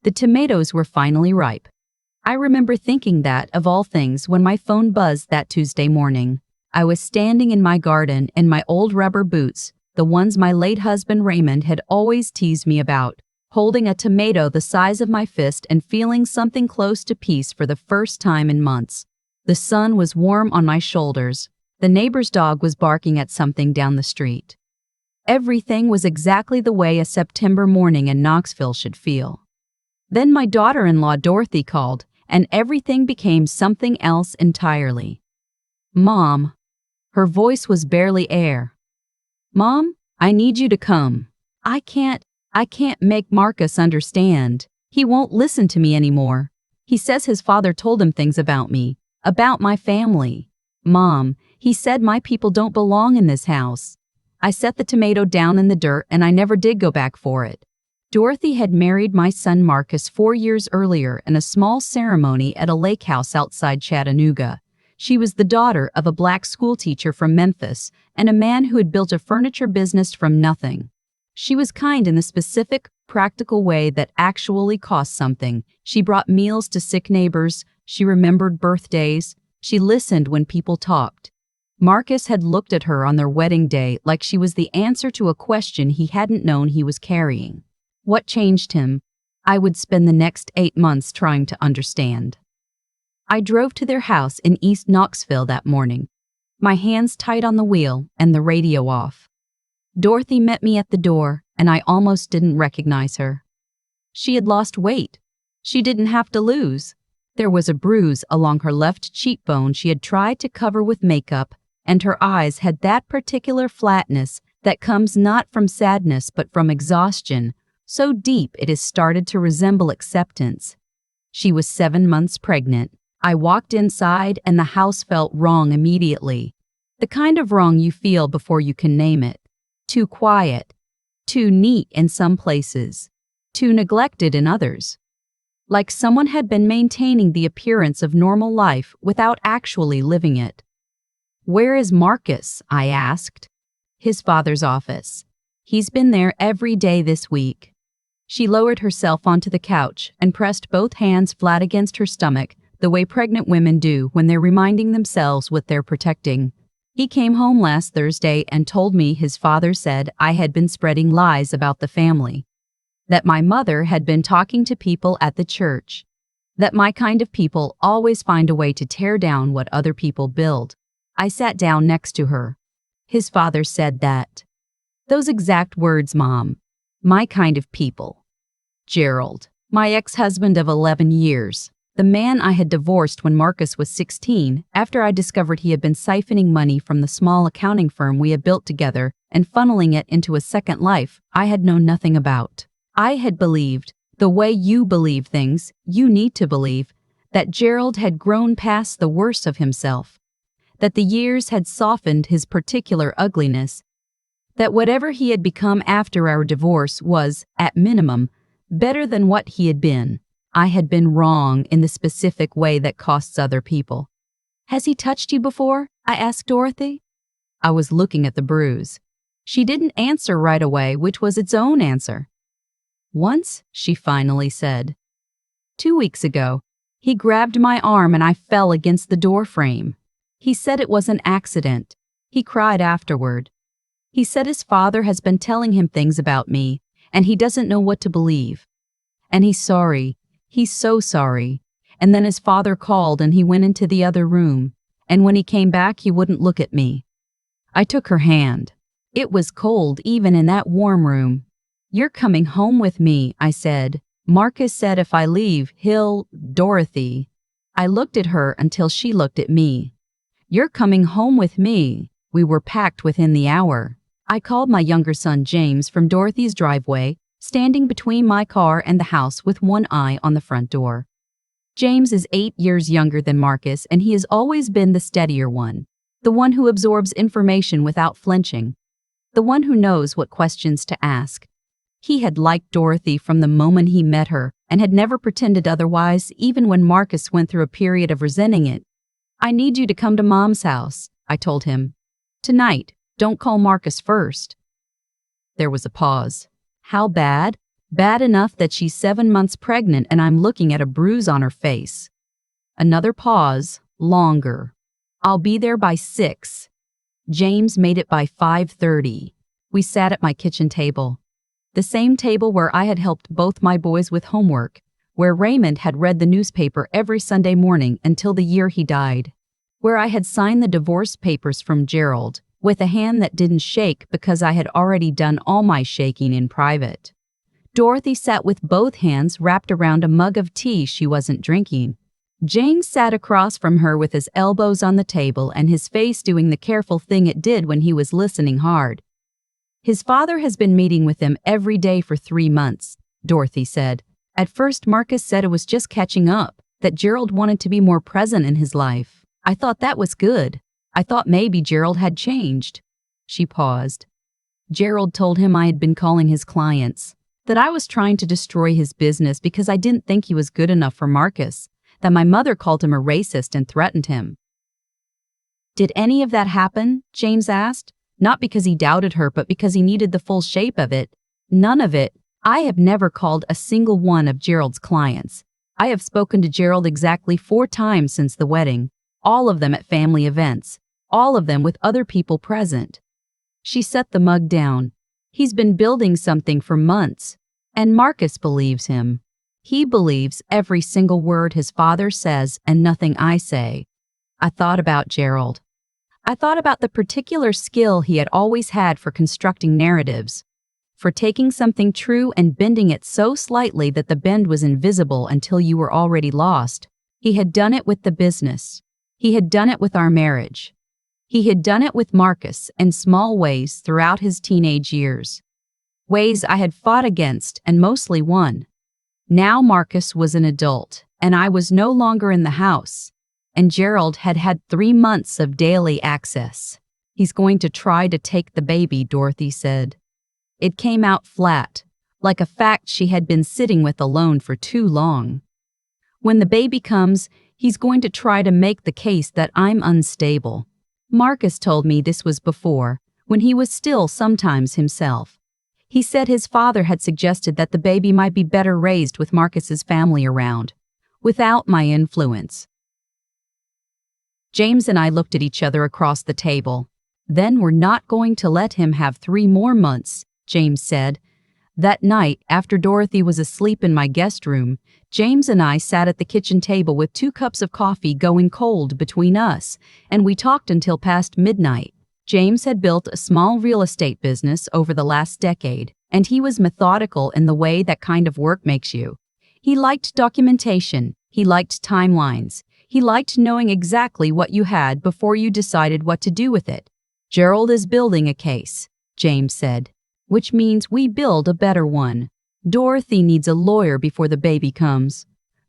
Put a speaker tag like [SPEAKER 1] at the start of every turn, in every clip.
[SPEAKER 1] The tomatoes were finally ripe. I remember thinking that, of all things, when my phone buzzed that Tuesday morning. I was standing in my garden in my old rubber boots, the ones my late husband Raymond had always teased me about, holding a tomato the size of my fist and feeling something close to peace for the first time in months. The sun was warm on my shoulders. The neighbor's dog was barking at something down the street. Everything was exactly the way a September morning in Knoxville should feel. Then my daughter-in-law Dorothy called, and everything became something else entirely. "Mom." Her voice was barely air. "Mom, I need you to come. I can't make Marcus understand. He won't listen to me anymore. He says his father told him things about me, about my family. Mom, he said my people don't belong in this house." I set the tomato down in the dirt and I never did go back for it. Dorothy had married my son Marcus 4 years earlier in a small ceremony at a lake house outside Chattanooga. She was the daughter of a black schoolteacher from Memphis and a man who had built a furniture business from nothing. She was kind in the specific, practical way that actually cost something. She brought meals to sick neighbors. She remembered birthdays. She listened when people talked. Marcus had looked at her on their wedding day like she was the answer to a question he hadn't known he was carrying. What changed him? I would spend the next 8 months trying to understand. I drove to their house in East Knoxville that morning, my hands tight on the wheel and the radio off. Dorothy met me at the door, and I almost didn't recognize her. She had lost weight. She didn't have to lose. There was a bruise along her left cheekbone she had tried to cover with makeup, and her eyes had that particular flatness that comes not from sadness but from exhaustion, so deep it has started to resemble acceptance. She was 7 months pregnant. I walked inside and the house felt wrong immediately. The kind of wrong you feel before you can name it. Too quiet. Too neat in some places. Too neglected in others. Like someone had been maintaining the appearance of normal life without actually living it. "Where is Marcus?" I asked. "His father's office. He's been there every day this week." She lowered herself onto the couch and pressed both hands flat against her stomach, the way pregnant women do when they're reminding themselves what they're protecting. "He came home last Thursday and told me his father said I had been spreading lies about the family. That my mother had been talking to people at the church. That my kind of people always find a way to tear down what other people build." I sat down next to her. "His father said that." "Those exact words, Mom. My kind of people." Gerald, my ex-husband of 11 years. The man I had divorced when Marcus was 16, after I discovered he had been siphoning money from the small accounting firm we had built together and funneling it into a second life I had known nothing about. I had believed, the way you believe things, you need to believe, that Gerald had grown past the worst of himself, that the years had softened his particular ugliness, that whatever he had become after our divorce was, at minimum, better than what he had been. I had been wrong in the specific way that costs other people. "Has he touched you before?" I asked Dorothy. I was looking at the bruise. She didn't answer right away, which was its own answer. "Once," she finally said. 2 weeks ago, he grabbed my arm and I fell against the door frame. He said it was an accident. He cried afterward. He said his father has been telling him things about me, and he doesn't know what to believe. And he's sorry. He's so sorry. And then his father called and he went into the other room, and when he came back he wouldn't look at me. I took her hand. It was cold even in that warm room. "You're coming home with me," I said. "Marcus said if I leave, he'll..." "Dorothy." I looked at her until she looked at me. "You're coming home with me." We were packed within the hour. I called my younger son James from Dorothy's driveway, standing between my car and the house with one eye on the front door. James is 8 years younger than Marcus, and he has always been the steadier one, the one who absorbs information without flinching, the one who knows what questions to ask. He had liked Dorothy from the moment he met her and had never pretended otherwise, even when Marcus went through a period of resenting it. "I need you to come to Mom's house," I told him. "Tonight. Don't call Marcus first." There was a pause. "How bad?" Bad enough that she's 7 months pregnant and I'm looking at a bruise on her face. Another pause, longer. I'll be there by 6. James made it by 5:30. We sat at my kitchen table. The same table where I had helped both my boys with homework, where Raymond had read the newspaper every Sunday morning until the year he died, where I had signed the divorce papers from Gerald, with a hand that didn't shake because I had already done all my shaking in private. Dorothy sat with both hands wrapped around a mug of tea she wasn't drinking. James sat across from her with his elbows on the table and his face doing the careful thing it did when he was listening hard. His father has been meeting with him every day for 3 months, Dorothy said. At first Marcus said it was just catching up, that Gerald wanted to be more present in his life. I thought that was good. I thought maybe Gerald had changed. She paused. Gerald told him I had been calling his clients, that I was trying to destroy his business because I didn't think he was good enough for Marcus, that my mother called him a racist and threatened him. Did any of that happen? James asked. Not because he doubted her, but because he needed the full shape of it. None of it. I have never called a single one of Gerald's clients. I have spoken to Gerald exactly 4 times since the wedding, all of them at family events, all of them with other people present. She set the mug down. He's been building something for months, and Marcus believes him. He believes every single word his father says and nothing I say. I thought about Gerald. I thought about the particular skill he had always had for constructing narratives, for taking something true and bending it so slightly that the bend was invisible until you were already lost. He had done it with the business. He had done it with our marriage. He had done it with Marcus in small ways throughout his teenage years. Ways I had fought against and mostly won. Now Marcus was an adult, and I was no longer in the house, and Gerald had had 3 months of daily access. He's going to try to take the baby, Dorothy said. It came out flat, like a fact she had been sitting with alone for too long. When the baby comes, he's going to try to make the case that I'm unstable. Marcus told me this was before, when he was still sometimes himself. He said his father had suggested that the baby might be better raised with Marcus's family around, without my influence. James and I looked at each other across the table. Then we're not going to let him have 3 more months, James said. That night, after Dorothy was asleep in my guest room, James and I sat at the kitchen table with 2 cups of coffee going cold between us, and we talked until past midnight. James had built a small real estate business over the last decade, and he was methodical in the way that kind of work makes you. He liked documentation, he liked timelines, he liked knowing exactly what you had before you decided what to do with it. Gerald is building a case, James said, which means we build a better one. Dorothy needs a lawyer before the baby comes.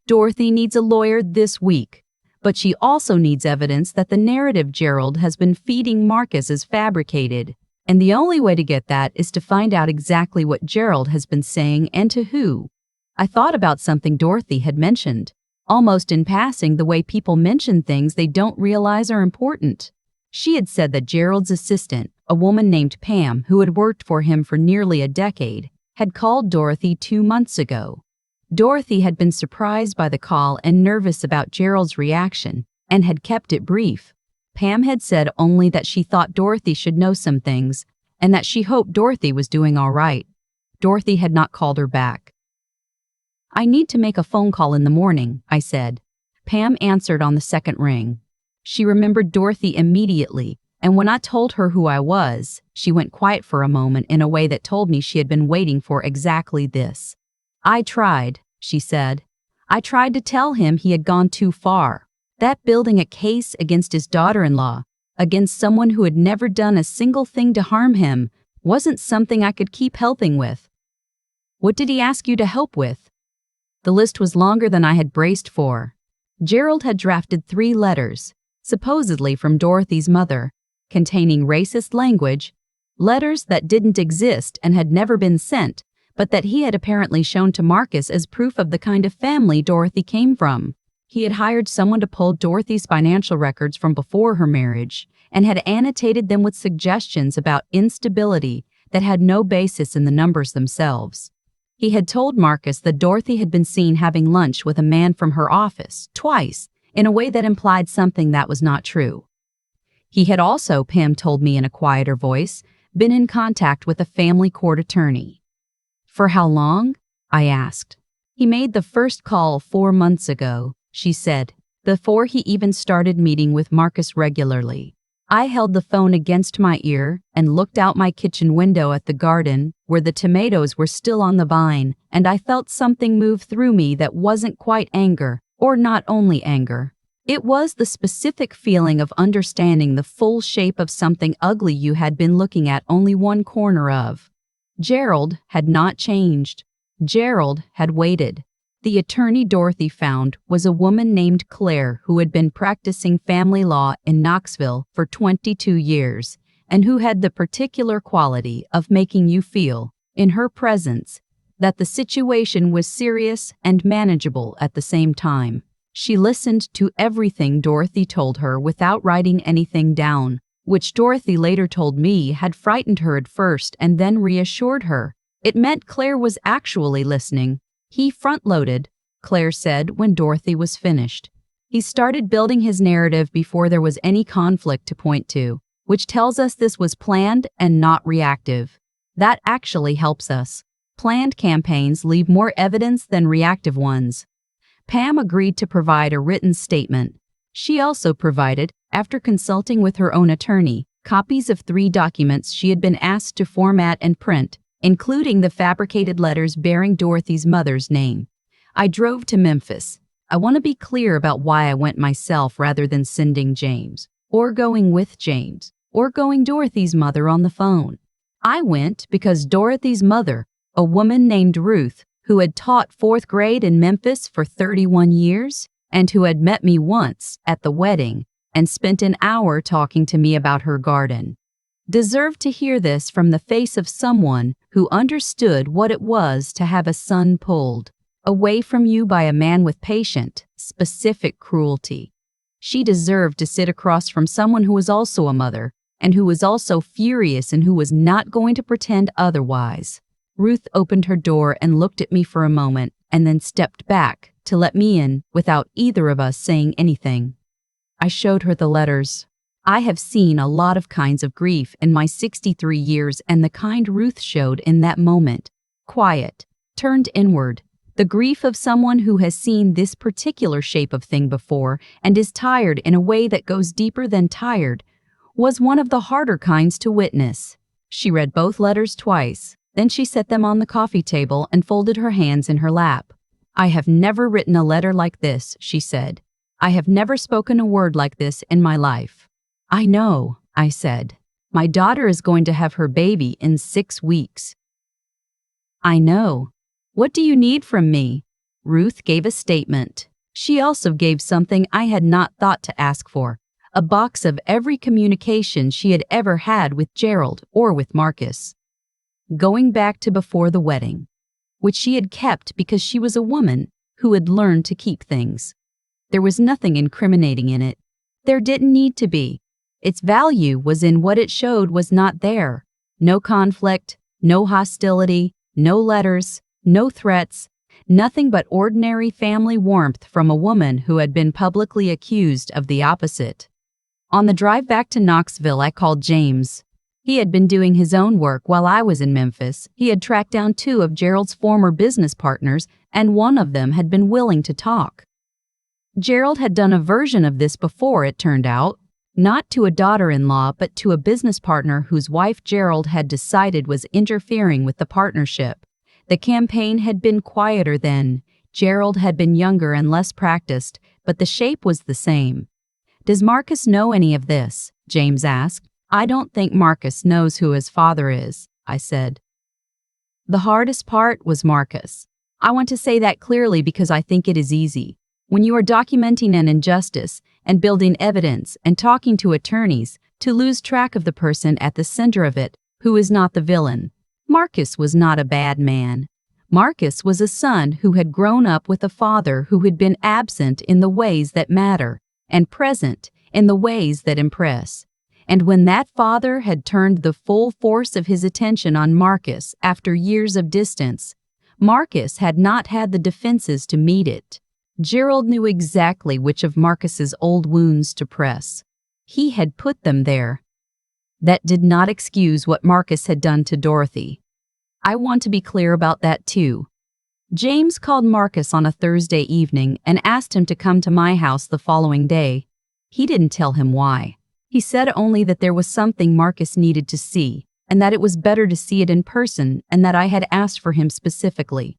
[SPEAKER 1] Dorothy needs a lawyer this week. But she also needs evidence that the narrative Gerald has been feeding Marcus is fabricated, and the only way to get that is to find out exactly what Gerald has been saying and to who. I thought about something Dorothy had mentioned, almost in passing, the way people mention things they don't realize are important. She had said that Gerald's assistant, a woman named Pam who had worked for him for nearly a decade, had called Dorothy 2 months ago. Dorothy had been surprised by the call and nervous about Gerald's reaction, and had kept it brief. Pam had said only that she thought Dorothy should know some things, and that she hoped Dorothy was doing all right. Dorothy had not called her back. I need to make a phone call in the morning, I said. Pam answered on the second ring. She remembered Dorothy immediately, and when I told her who I was, she went quiet for a moment in a way that told me she had been waiting for exactly this. I tried, she said. I tried to tell him he had gone too far. That building a case against his daughter-in-law, against someone who had never done a single thing to harm him, wasn't something I could keep helping with. What did he ask you to help with? The list was longer than I had braced for. Gerald had drafted 3 letters, supposedly from Dorothy's mother, containing racist language, letters that didn't exist and had never been sent, but that he had apparently shown to Marcus as proof of the kind of family Dorothy came from. He had hired someone to pull Dorothy's financial records from before her marriage and had annotated them with suggestions about instability that had no basis in the numbers themselves. He had told Marcus that Dorothy had been seen having lunch with a man from her office, twice, in a way that implied something that was not true. He had also, Pam told me in a quieter voice, been in contact with a family court attorney. For how long? I asked. He made the first call 4 months ago, she said, before he even started meeting with Marcus regularly. I held the phone against my ear and looked out my kitchen window at the garden where the tomatoes were still on the vine, and I felt something move through me that wasn't quite anger, or not only anger. It was the specific feeling of understanding the full shape of something ugly you had been looking at only one corner of. Gerald had not changed. Gerald had waited. The attorney Dorothy found was a woman named Claire who had been practicing family law in Knoxville for 22 years and who had the particular quality of making you feel, in her presence, that the situation was serious and manageable at the same time. She listened to everything Dorothy told her without writing anything down, which Dorothy later told me had frightened her at first and then reassured her. It meant Claire was actually listening. He front-loaded, Claire said when Dorothy was finished. He started building his narrative before there was any conflict to point to, which tells us this was planned and not reactive. That actually helps us. Planned campaigns leave more evidence than reactive ones. Pam agreed to provide a written statement. She also provided, after consulting with her own attorney, copies of 3 documents she had been asked to format and print, including the fabricated letters bearing Dorothy's mother's name. I drove to Memphis. I want to be clear about why I went myself rather than sending James, or going with James, or going Dorothy's mother on the phone. I went because Dorothy's mother, a woman named Ruth, who had taught 4th grade in Memphis for 31 years, and who had met me once at the wedding and spent an hour talking to me about her garden, deserved to hear this from the face of someone who understood what it was to have a son pulled away from you by a man with patient, specific cruelty. She deserved to sit across from someone who was also a mother, and who was also furious and who was not going to pretend otherwise. Ruth opened her door and looked at me for a moment, and then stepped back to let me in without either of us saying anything. I showed her the letters. I have seen a lot of kinds of grief in my 63 years, and the kind Ruth showed in that moment, quiet, turned inward, the grief of someone who has seen this particular shape of thing before and is tired in a way that goes deeper than tired, was one of the harder kinds to witness. She read both letters twice. Then she set them on the coffee table and folded her hands in her lap. I have never written a letter like this, she said. I have never spoken a word like this in my life. I know, I said. My daughter is going to have her baby in 6 weeks. I know. What do you need from me? Ruth gave a statement. She also gave something I had not thought to ask for, a box of every communication she had ever had with Gerald or with Marcus. Going back to before the wedding, which she had kept because she was a woman who had learned to keep things. There was nothing incriminating in it. There didn't need to be. Its value was in what it showed was not there. No conflict, no hostility, no letters, no threats, nothing but ordinary family warmth from a woman who had been publicly accused of the opposite. On the drive back to Knoxville, I called James. He had been doing his own work while I was in Memphis. He had tracked down 2 of Gerald's former business partners, and one of them had been willing to talk. Gerald had done a version of this before, it turned out, not to a daughter-in-law but to a business partner whose wife Gerald had decided was interfering with the partnership. The campaign had been quieter then. Gerald had been younger and less practiced, but the shape was the same. Does Marcus know any of this? James asked. I don't think Marcus knows who his father is, I said. The hardest part was Marcus. I want to say that clearly because I think it is easy. When you are documenting an injustice and building evidence and talking to attorneys, to lose track of the person at the center of it, who is not the villain. Marcus was not a bad man. Marcus was a son who had grown up with a father who had been absent in the ways that matter and present in the ways that impress. And when that father had turned the full force of his attention on Marcus after years of distance, Marcus had not had the defenses to meet it. Gerald knew exactly which of Marcus's old wounds to press. He had put them there. That did not excuse what Marcus had done to Dorothy. I want to be clear about that too. James called Marcus on a Thursday evening and asked him to come to my house the following day. He didn't tell him why. He said only that there was something Marcus needed to see, and that it was better to see it in person, and that I had asked for him specifically.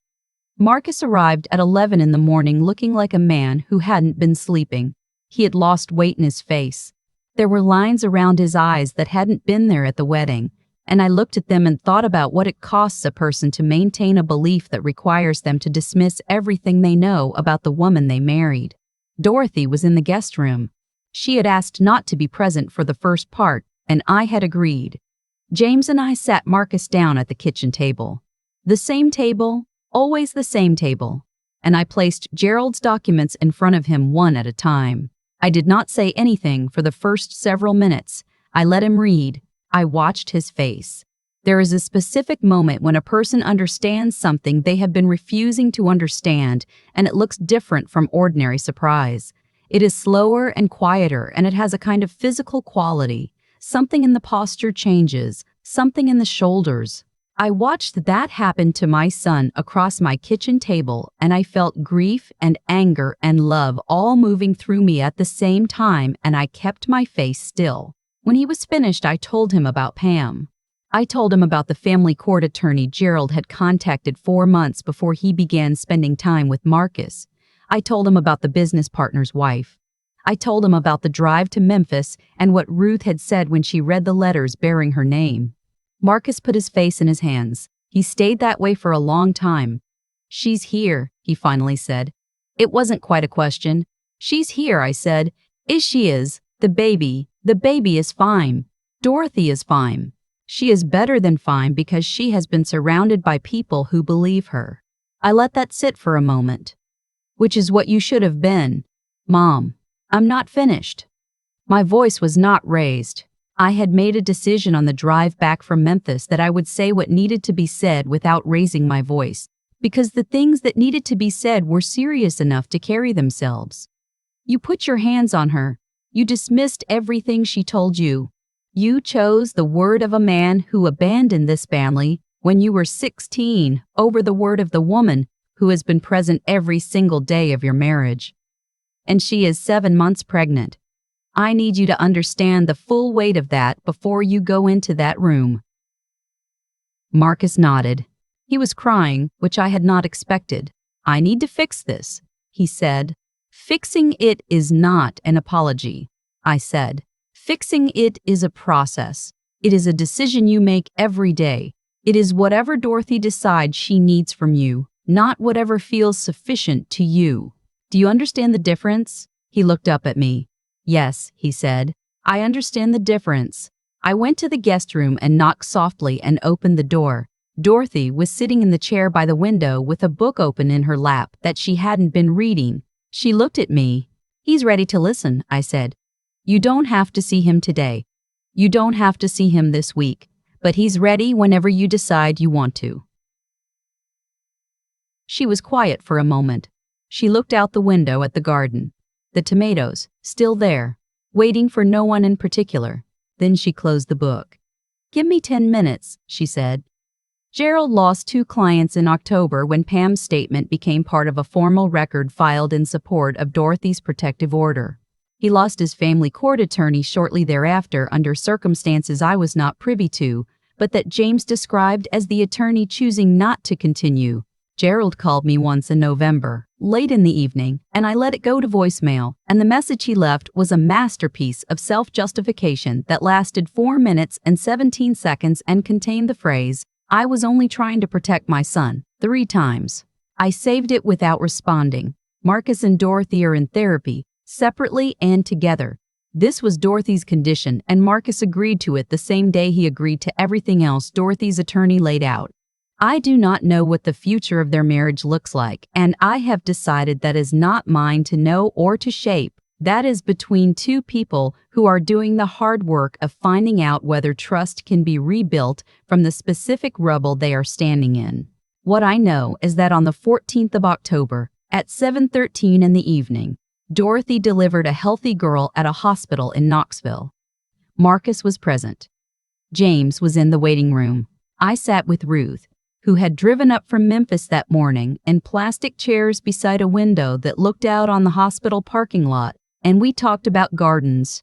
[SPEAKER 1] Marcus arrived at 11 in the morning looking like a man who hadn't been sleeping. He had lost weight in his face. There were lines around his eyes that hadn't been there at the wedding, and I looked at them and thought about what it costs a person to maintain a belief that requires them to dismiss everything they know about the woman they married. Dorothy was in the guest room. She had asked not to be present for the first part, and I had agreed. James and I sat Marcus down at the kitchen table. The same table, always the same table, and I placed Gerald's documents in front of him one at a time. I did not say anything for the first several minutes. I let him read. I watched his face. There is a specific moment when a person understands something they have been refusing to understand, and it looks different from ordinary surprise. It is slower and quieter, and it has a kind of physical quality. Something in the posture changes, something in the shoulders. I watched that happen to my son across my kitchen table, and I felt grief and anger and love all moving through me at the same time, and I kept my face still. When he was finished, I told him about Pam. I told him about the family court attorney Gerald had contacted 4 months before he began spending time with Marcus. I told him about the business partner's wife. I told him about the drive to Memphis and what Ruth had said when she read the letters bearing her name. Marcus put his face in his hands. He stayed that way for a long time. "She's here," he finally said. It wasn't quite a question. "She's here," I said. She is. The baby is fine. Dorothy is fine. She is better than fine because she has been surrounded by people who believe her." I let that sit for a moment. "Which is what you should have been. Mom, I'm not finished." My voice was not raised. I had made a decision on the drive back from Memphis that I would say what needed to be said without raising my voice, because the things that needed to be said were serious enough to carry themselves. "You put your hands on her. You dismissed everything she told you. You chose the word of a man who abandoned this family when you were 16 over the word of the woman who has been present every single day of your marriage. And she is 7 months pregnant. I need you to understand the full weight of that before you go into that room." Marcus nodded. He was crying, which I had not expected. "I need to fix this," he said. "Fixing it is not an apology," I said. "Fixing it is a process. It is a decision you make every day. It is whatever Dorothy decides she needs from you, not whatever feels sufficient to you. Do you understand the difference?" He looked up at me. "Yes," he said. "I understand the difference." I went to the guest room and knocked softly and opened the door. Dorothy was sitting in the chair by the window with a book open in her lap that she hadn't been reading. She looked at me. "He's ready to listen," I said. "You don't have to see him today. You don't have to see him this week, but he's ready whenever you decide you want to." She was quiet for a moment. She looked out the window at the garden. The tomatoes, still there, waiting for no one in particular. Then she closed the book. "Give me 10 minutes, she said. Gerald lost 2 clients in October when Pam's statement became part of a formal record filed in support of Dorothy's protective order. He lost his family court attorney shortly thereafter under circumstances I was not privy to, but that James described as the attorney choosing not to continue. Gerald called me once in November, late in the evening, and I let it go to voicemail, and the message he left was a masterpiece of self-justification that lasted 4 minutes and 17 seconds and contained the phrase, "I was only trying to protect my son," 3 times. I saved it without responding. Marcus and Dorothy are in therapy, separately and together. This was Dorothy's condition, and Marcus agreed to it the same day he agreed to everything else Dorothy's attorney laid out. I do not know what the future of their marriage looks like, and I have decided that is not mine to know or to shape. That is between 2 people who are doing the hard work of finding out whether trust can be rebuilt from the specific rubble they are standing in. What I know is that on the 14th of October, at 7:13 in the evening, Dorothy delivered a healthy girl at a hospital in Knoxville. Marcus was present. James was in the waiting room. I sat with Ruth, who had driven up from Memphis that morning, in plastic chairs beside a window that looked out on the hospital parking lot, and we talked about gardens.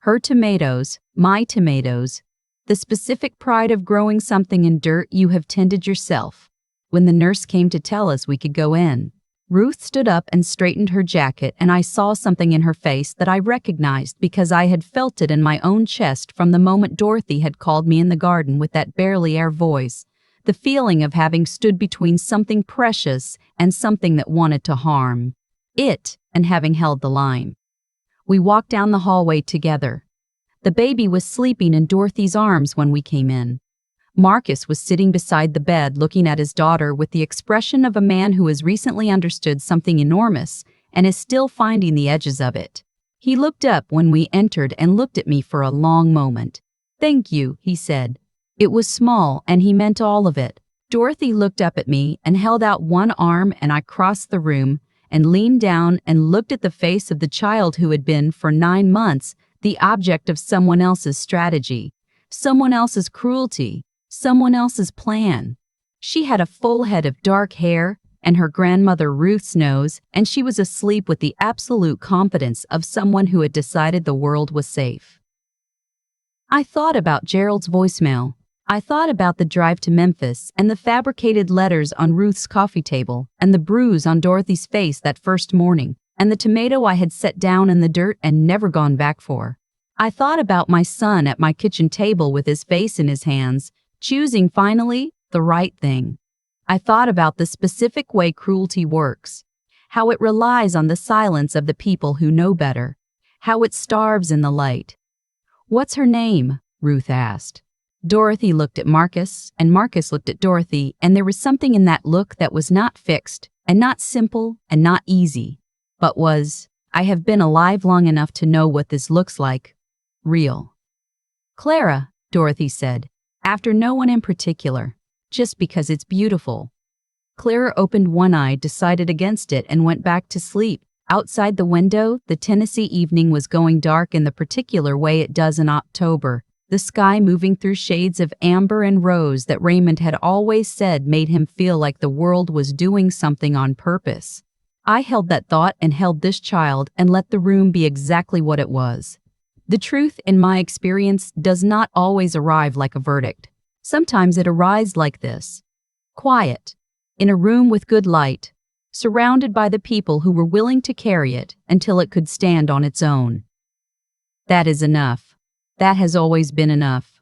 [SPEAKER 1] Her tomatoes, my tomatoes, the specific pride of growing something in dirt you have tended yourself. When the nurse came to tell us we could go in, Ruth stood up and straightened her jacket, and I saw something in her face that I recognized because I had felt it in my own chest from the moment Dorothy had called me in the garden with that barely air voice, the feeling of having stood between something precious and something that wanted to harm it, and having held the line. We walked down the hallway together. The baby was sleeping in Dorothy's arms when we came in. Marcus was sitting beside the bed looking at his daughter with the expression of a man who has recently understood something enormous and is still finding the edges of it. He looked up when we entered and looked at me for a long moment. "Thank you," he said. It was small, and he meant all of it. Dorothy looked up at me and held out one arm, and I crossed the room and leaned down and looked at the face of the child who had been, for 9 months, the object of someone else's strategy, someone else's cruelty, someone else's plan. She had a full head of dark hair and her grandmother Ruth's nose, and she was asleep with the absolute confidence of someone who had decided the world was safe. I thought about Gerald's voicemail. I thought about the drive to Memphis and the fabricated letters on Ruth's coffee table and the bruise on Dorothy's face that first morning and the tomato I had set down in the dirt and never gone back for. I thought about my son at my kitchen table with his face in his hands, choosing finally the right thing. I thought about the specific way cruelty works, how it relies on the silence of the people who know better, how it starves in the light. "What's her name?" Ruth asked. Dorothy looked at Marcus, and Marcus looked at Dorothy, and there was something in that look that was not fixed, and not simple, and not easy, but was, I have been alive long enough to know what this looks like, real. "Clara," Dorothy said, after no one in particular, "just because it's beautiful." Clara opened one eye, decided against it, and went back to sleep. Outside the window, the Tennessee evening was going dark in the particular way it does in October, the sky moving through shades of amber and rose that Raymond had always said made him feel like the world was doing something on purpose. I held that thought and held this child and let the room be exactly what it was. The truth, in my experience, does not always arrive like a verdict. Sometimes it arrives like this. Quiet, in a room with good light, surrounded by the people who were willing to carry it until it could stand on its own. That is enough. That has always been enough.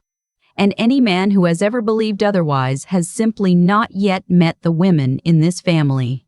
[SPEAKER 1] And any man who has ever believed otherwise has simply not yet met the women in this family.